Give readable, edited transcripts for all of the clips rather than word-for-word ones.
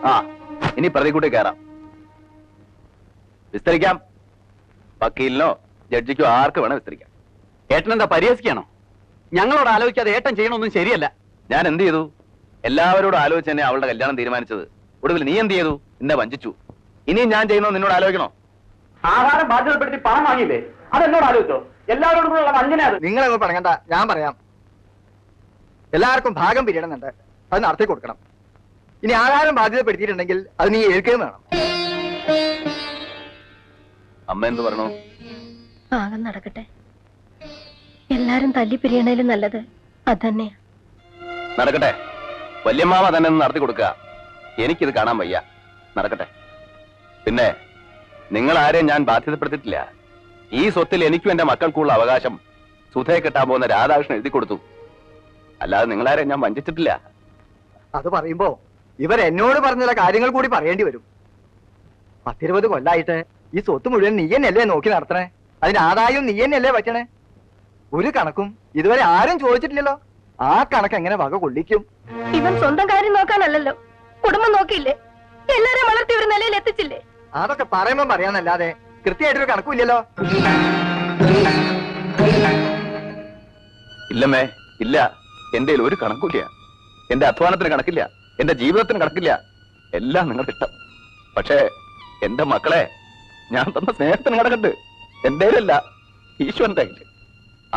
ആ, ഇനി പ്രതികൂട്ടി കയറാം. വിസ്തരിക്കാം. വക്കീലിനോ ജഡ്ജിക്കോ ആർക്ക് വേണം വിസ്തരിക്കാം. ഏട്ടൻ എന്താ പരിഹസിക്കാണോ? ഞങ്ങളോട് ആലോചിക്കാതെ ഏട്ടൻ ചെയ്യണമൊന്നും ശരിയല്ല. ഞാൻ എന്ത് ചെയ്തു? എല്ലാവരോടും ആലോചിച്ച് തന്നെ അവളുടെ കല്യാണം തീരുമാനിച്ചത്. ഒടുവിൽ നീ എന്ത് ചെയ്തു? എന്നെ വഞ്ചിച്ചു. ഇനിയും ഞാൻ ചെയ്യുന്നോ നിന്നോട് ആലോചിക്കണോ? ആഹാരം ബാധ്യതപ്പെടുത്തി പണം വാങ്ങിയില്ലേ? അതെന്നോട് ആലോചിച്ചോ? എല്ലാവരോടും കൂടെ ഉള്ള വഞ്ചനയാണ്. നിങ്ങളൊന്നും പറയണ്ട, ഞാൻ പറയാം. എല്ലാവർക്കും ഭാഗം പിരിയണമെന്നുണ്ട്, അത് നടത്തി കൊടുക്കണം. ഇനി ആഹാരം ബാധ്യതപ്പെടുത്തിയിട്ടുണ്ടെങ്കിൽ അത് നീ ഏൽക്കുകയും വേണം. അമ്മ എന്ത് പറയണു? ഭാഗം നടക്കട്ടെ. എല്ലാരും തല്ലിപ്പിരിയണേലും നല്ലത് അതന്നെയാ. നടക്കട്ടെ. വല്യമ്മാവ തന്നെ ഒന്ന് നടത്തി കൊടുക്കുക. എനിക്കിത് കാണാൻ വയ്യ. നടക്കട്ടെ. പിന്നെ നിങ്ങൾ ആരെയും ഞാൻ ബാധ്യതപ്പെടുത്തിയിട്ടില്ല. ഈ സ്വത്തിൽ എനിക്കും എന്റെ മക്കൾക്കുള്ള അവകാശം സുധയെ കിട്ടാൻ പോകുന്ന രാധാകൃഷ്ണൻ എഴുതി കൊടുത്തു. അല്ലാതെ നിങ്ങളാരെയും ഞാൻ വഞ്ചിച്ചിട്ടില്ല. അത് പറയുമ്പോ ഇവരെന്നോട് പറഞ്ഞ കാര്യങ്ങൾ കൂടി പറയേണ്ടി വരും. 10-20 കൊല്ലായിട്ട് ഈ സ്വത്ത് മുഴുവൻ നീ തന്നെയല്ലേ നോക്കി നടത്തണേ? അതിന് ആദായം നീ തന്നെയല്ലേ പറ്റണേ? ഒരു കണക്കും ഇതുവരെ ആരും ചോദിച്ചിട്ടില്ലല്ലോ. ആ കണക്ക് എങ്ങനെ വക കൊള്ളിക്കും? ഇവൻ സ്വന്തം കാര്യം നോക്കാനല്ലല്ലോ, കുടുംബം നോക്കിയില്ലേ? എല്ലാരും വളർത്തി ഒരു നിലയിൽ എത്തിച്ചില്ലേ? അതൊക്കെ പറയുമ്പോ പറയാന്നല്ലാതെ കൃത്യമായിട്ടൊരു കണക്കുമില്ലല്ലോ. ഇല്ലമ്മേ, ഇല്ല. എന്റെ ഒരു കണക്കില്ല. എന്റെ അധ്വാനത്തിന് കണക്കില്ല, എന്റെ ജീവിതത്തിന് കണക്കില്ല. എല്ലാം നിങ്ങളുടെ ഇഷ്ടം. പക്ഷേ എന്റെ മക്കളെ ഞാൻ തന്ന സ്നേഹത്തിന് കണക്കുണ്ട്. എന്റേലല്ല, ഈശ്വരന്റെ കയ്യില്.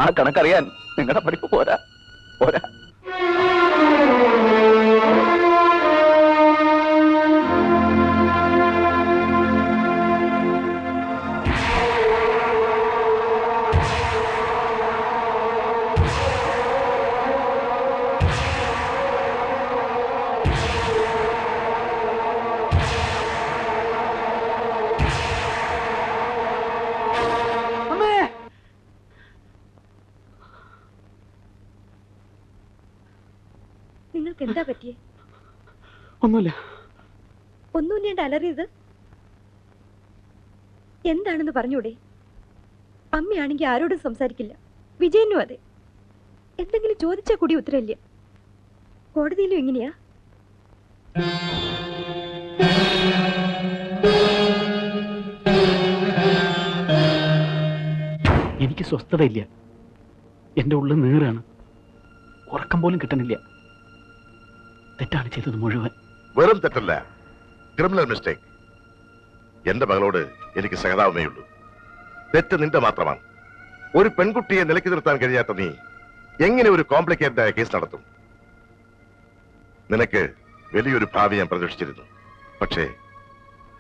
ആ കണക്കറിയാൻ നിങ്ങളുടെ പഠിപ്പ് പോരാ. പോരാ. നിങ്ങൾക്ക് എന്താ പറ്റിയേ? ഒന്നുമില്ല. ഒന്നുമില്ലാണ്ട് അലറിയത് എന്താണെന്ന് പറഞ്ഞൂടെ? അമ്മയാണെങ്കിൽ ആരോടും സംസാരിക്കില്ല, വിജയനും അതെ. എന്തെങ്കിലും ചോദിച്ചാൽ കൂടി ഉത്തരവില്ല. കോടതിയിലും എങ്ങനെയാ? എനിക്ക് സ്വസ്ഥതയില്ല. എന്റെ ഉള്ളിൽ നീറാണ്. ഉറക്കം പോലും കിട്ടണില്ല. തെറ്റാണ് ചെയ്തത് മുഴുവൻ. വെറും തെറ്റല്ല, ക്രിമിനൽ മിസ്റ്റേക്ക്. എന്റെ മകളോട് എനിക്ക് സഹതാപമേ ഉള്ളൂ. തെറ്റ് നിന്റെ മാത്രമാണ്. ഒരു പെൺകുട്ടിയെ നിലയ്ക്ക് നിർത്താൻ കഴിയാത്ത നീ എങ്ങനെ ഒരു കോംപ്ലിക്കേറ്റഡ് ആയ കേസ് നടത്തും? നിനക്ക് വലിയൊരു ഭാവി ഞാൻ പ്രതീക്ഷിച്ചിരുന്നു. പക്ഷേ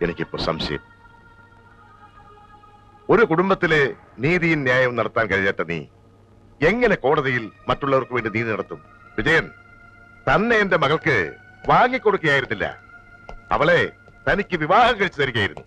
എനിക്കിപ്പോ സംശയം. ഒരു കുടുംബത്തിലെ നീതിയും ന്യായവും നടത്താൻ കഴിയാത്ത നീ എങ്ങനെ കോടതിയിൽ മറ്റുള്ളവർക്ക് വേണ്ടി നീതി നടത്തും? വിജയൻ തന്നെ എന്റെ മകൾക്ക് വാങ്ങിക്കൊടുക്കുകയായിരുന്നില്ല, അവളെ തനിക്ക് വിവാഹം കഴിച്ചു തരികയായിരുന്നു.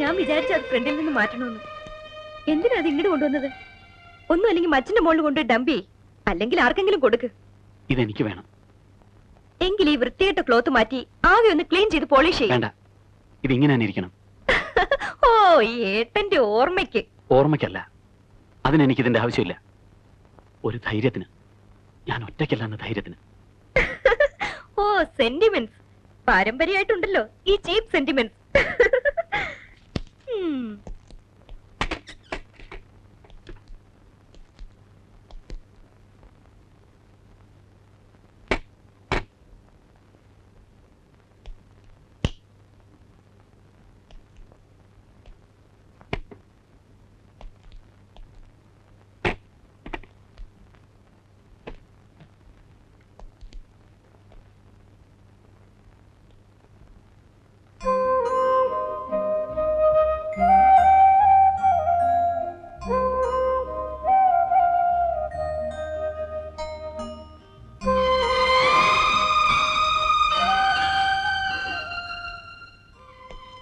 ഞാൻ വിചാരിച്ചു അത് ഫ്രണ്ടിൽ നിന്ന് മാറ്റണമെന്ന്. എന്തിനാ അത് ഇങ്ങോട്ട് കൊണ്ടുവന്നത്? ഒന്നും അല്ലെങ്കിൽ മച്ചിന്റെ മുകളിൽ കൊണ്ട് ഡംപി, അല്ലെങ്കിൽ ആർക്കെങ്കിലും കൊടുക്ക്. ഇതെനിക്ക് വേണം. എങ്കിൽ ഈ വൃത്തികെട്ട ക്ലോത്ത് മാറ്റി ആകെ ഒന്ന് ക്ലീൻ ചെയ്ത് പോളിഷ് ചെയ്യും. വേണ്ട, ഇതിങ്ങനെ തന്നെ ഇരിക്കണം. ഓ, ഈ ഏട്ടന്റെ ഓർമ്മയ്ക്ക്. ഓർമ്മയ്ക്കല്ല, അതിനെനിക്കിതിന്റെ ആവശ്യമില്ല. ഒരു ധൈര്യത്തിന്. ഞാൻ ഒറ്റയ്ക്കല്ല എന്ന ധൈര്യത്തിന്. ഓ, സെന്റിമെന്റ്സ് പാരമ്പര്യമായിട്ടുണ്ടല്ലോ ഈ ചീപ്പ് സെന്റിമെന്റ്സ്.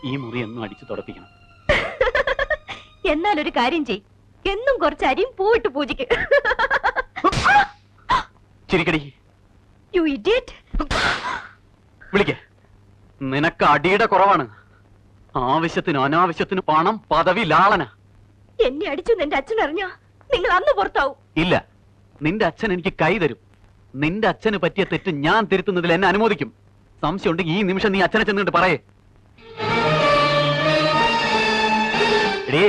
ഈ മുറി എന്നും അടിച്ചു തുടപ്പിക്കണം. എന്നാൽ ഒരു കാര്യം ചെയ്, എന്നും കുറച്ച് അരിയും പൂവിട്ട് പൂജിക്ക്. ചിരിക്കടി. You idiot. വിളിക്കേ. നിനക്ക് അടിയുടെ കുറവാണ്. ആവശ്യത്തിന് അനാവശ്യത്തിന് പണം, പദവി, ലാളന. എന്നെ അടിച്ചു എന്റെ അച്ഛൻ അറിഞ്ഞാ നിങ്ങൾ അന്ന് പുറത്താവും. ഇല്ല, നിന്റെ അച്ഛൻ എനിക്ക് കൈ തരും. നിന്റെ അച്ഛന് പറ്റിയ തെറ്റ് ഞാൻ തിരുത്തുന്നതിൽ എന്നെ അനുമോദിക്കും. സംശയം ഉണ്ടെങ്കിൽ ഈ നിമിഷം നീ അച്ഛനെ ചെന്നിട്ട് പറയേ. എടേ,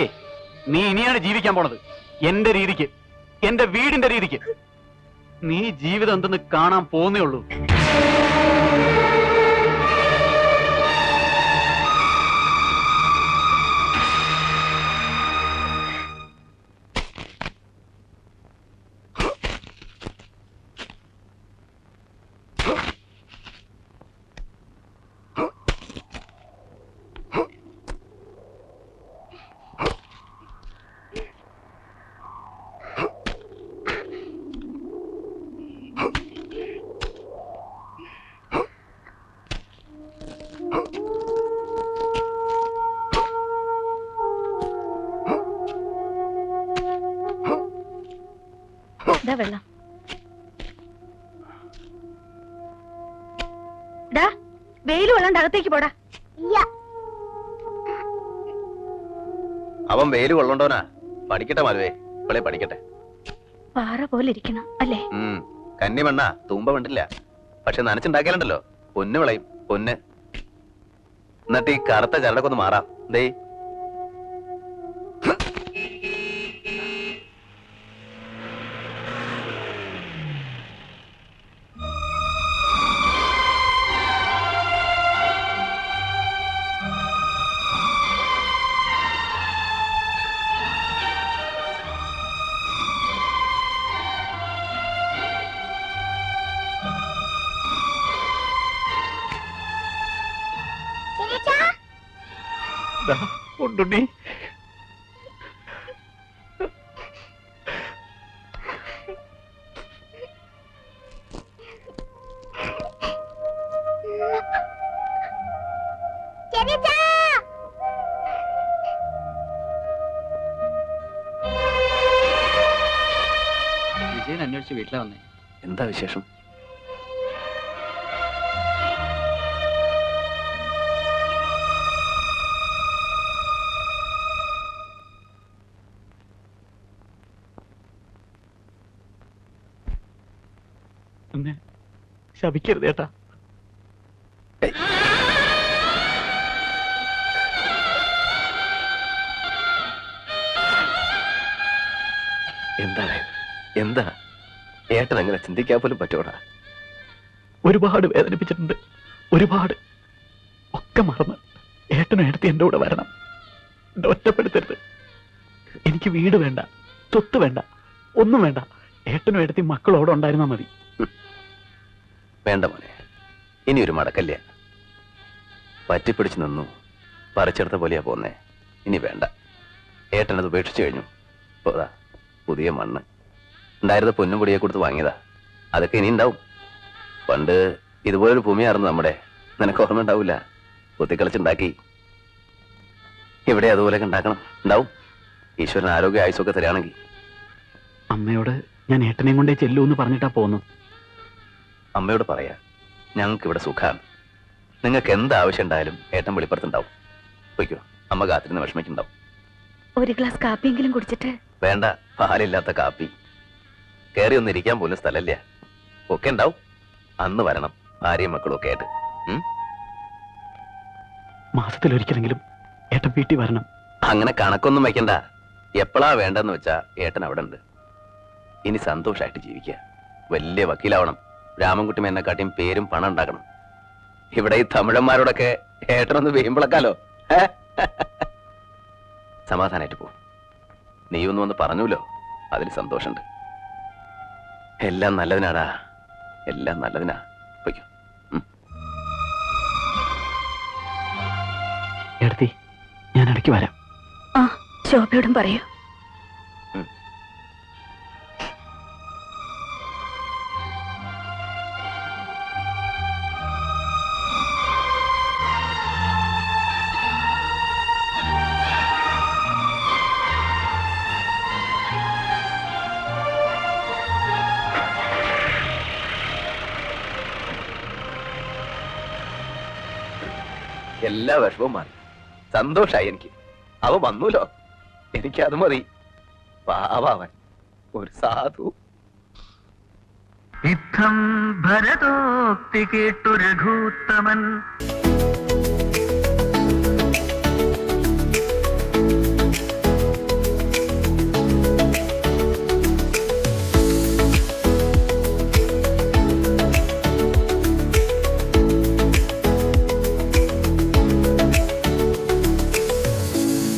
നീ ഇനിയാണ് ജീവിക്കാൻ പോണത് എന്റെ രീതിക്ക്, എന്റെ വീടിന്റെ രീതിക്ക്. നീ ജീവിതം എന്തെന്ന് കാണാൻ പോന്നേ ഉള്ളൂ. വെള്ളം വെയിൽ കൊള്ളാണ്ട് അകത്തേക്ക് പോടാ. അവൻ വെയിൽ കൊള്ളണ്ടോനാ? പഠിക്കട്ടെ മാലുവേ, ഇവളെ പഠിക്കട്ടെ. പാറ പോലെ ഇരിക്കണം അല്ലേ? കന്നി മണ്ണ തൂമ്പ വേണ്ടില്ല, പക്ഷെ നനച്ചുണ്ടാക്കിയാലുണ്ടല്ലോ പൊന്ന് വിളയും, പൊന്ന്. എന്നിട്ട് ഈ കറുത്ത ചരടൊക്കെ ഒന്ന് മാറാം. ദേ കൊണ്ടുണ്ണി. വിജയൻ അന്വേഷിച്ച് വീട്ടിലാ വന്നേ. എന്താ വിശേഷം? എന്നെ ശപിക്കരുത് ഏട്ടാ. എന്താണ് എന്താ ഏട്ടൻ അങ്ങനെ ചിന്തിക്കാൻ പോലും പറ്റൂടാ? ഒരുപാട് വേദനിപ്പിച്ചിട്ടുണ്ട്, ഒരുപാട്. ഒക്കെ മറന്ന് ഏട്ടനും ഏട്ടത്തി എന്റെ കൂടെ വരണം. എന്നെ ഒറ്റപ്പെടുത്തരുത്. എനിക്ക് വീട് വേണ്ട, സ്വത്ത് വേണ്ട, ഒന്നും വേണ്ട. ഏട്ടനും ഏട്ടത്തി മക്കളോടെ ഉണ്ടായിരുന്നാ മതി. വേണ്ട മോനെ, ഇനി ഒരു മടക്കല്ല. പറ്റിപ്പിടിച്ചു നിന്നു, പറിച്ചെടുത്ത പോലെയാ പോന്നേ. ഇനി വേണ്ട. ഏട്ടനത് ഉപേക്ഷിച്ചു കഴിഞ്ഞു. പോതാ പുതിയ മണ്ണ് ഉണ്ടായിരുന്ന പൊന്നും പൊടിയെ കൊടുത്ത് വാങ്ങിയതാ. അതൊക്കെ ഇനി ഉണ്ടാവും. പണ്ട് ഇതുപോലൊരു ഭൂമിയായിരുന്നു നമ്മുടെ. നിനക്ക് ഓർമ്മ ഉണ്ടാവില്ല? കുത്തിക്കളിച്ചുണ്ടാക്കി. ഇവിടെ അതുപോലെയൊക്കെ ഉണ്ടാക്കണം. ഉണ്ടാവും. ഈശ്വരൻ ആരോഗ്യ ആയുസൊക്കെ തരാണെങ്കിൽ. അമ്മയോട് ഞാൻ ഏട്ടനെയും കൊണ്ടേ ചെല്ലൂ എന്ന് പറഞ്ഞിട്ടാ പോന്നു. അമ്മയോട് പറയാ, ഞങ്ങൾക്ക് ഇവിടെ സുഖാണ്. നിങ്ങൾക്ക് എന്ത് ആവശ്യം ഉണ്ടായാലും ഏട്ടൻ വെളിപ്പുറത്തുണ്ടാവും. പൊയ്ക്കോ, അമ്മ കാത്തിരുന്ന് വിഷമിക്കുണ്ടാവും. ഒരു ഗ്ലാസ് കാപ്പിയെങ്കിലും കുടിച്ചിട്ട്. വേണ്ട, പാലില്ലാത്ത കാപ്പി. കയറി ഒന്നും ഇരിക്കാൻ പോലും സ്ഥലമില്ല. ഒക്കെ ഉണ്ടാവും. അന്ന് വരണം, ഭാര്യയും മക്കളും ഒക്കെ ആയിട്ട്. മാസത്തിലൊരിക്കലെങ്കിലും ഏട്ടൻ വീട്ടിൽ വരണം. അങ്ങനെ കണക്കൊന്നും വെക്കണ്ട. എപ്പോഴാ വേണ്ടെന്ന് വെച്ചാ ഏട്ടൻ അവിടെ ഉണ്ട്. ഇനി സന്തോഷമായിട്ട് ജീവിക്കുക. വലിയ വക്കീലാവണം. രാമൻകുട്ടി എന്നെക്കാട്ടിയും പേരും പണം ഉണ്ടാക്കണം. ഇവിടെ ഈ തമിഴന്മാരോടൊക്കെ ഏട്ടനൊന്ന് വീമ്പിളക്കാലോ. സമാധാനായിട്ട് പോ. നീയൊന്നും ഒന്ന് പറഞ്ഞൂല്ലോ, അതിൽ സന്തോഷമുണ്ട്. എല്ലാം നല്ലതിനാടാ, എല്ലാം നല്ലതിനാ. പൊയ്ക്കോ. എടുത്തി, ഞാൻ ഇടയ്ക്ക് വരാം. ആ, ശോഭയോടും പറയൂ. എല്ലാ വിഷമവും മാറി. സന്തോഷായി എനിക്ക്. അവ വന്നൂലോ, എനിക്കത് മതി. പാവാവൻ ഒരു സാധു. ഇത്തം ഭരതോക്തി കേട്ടു രഘൂത്തമൻ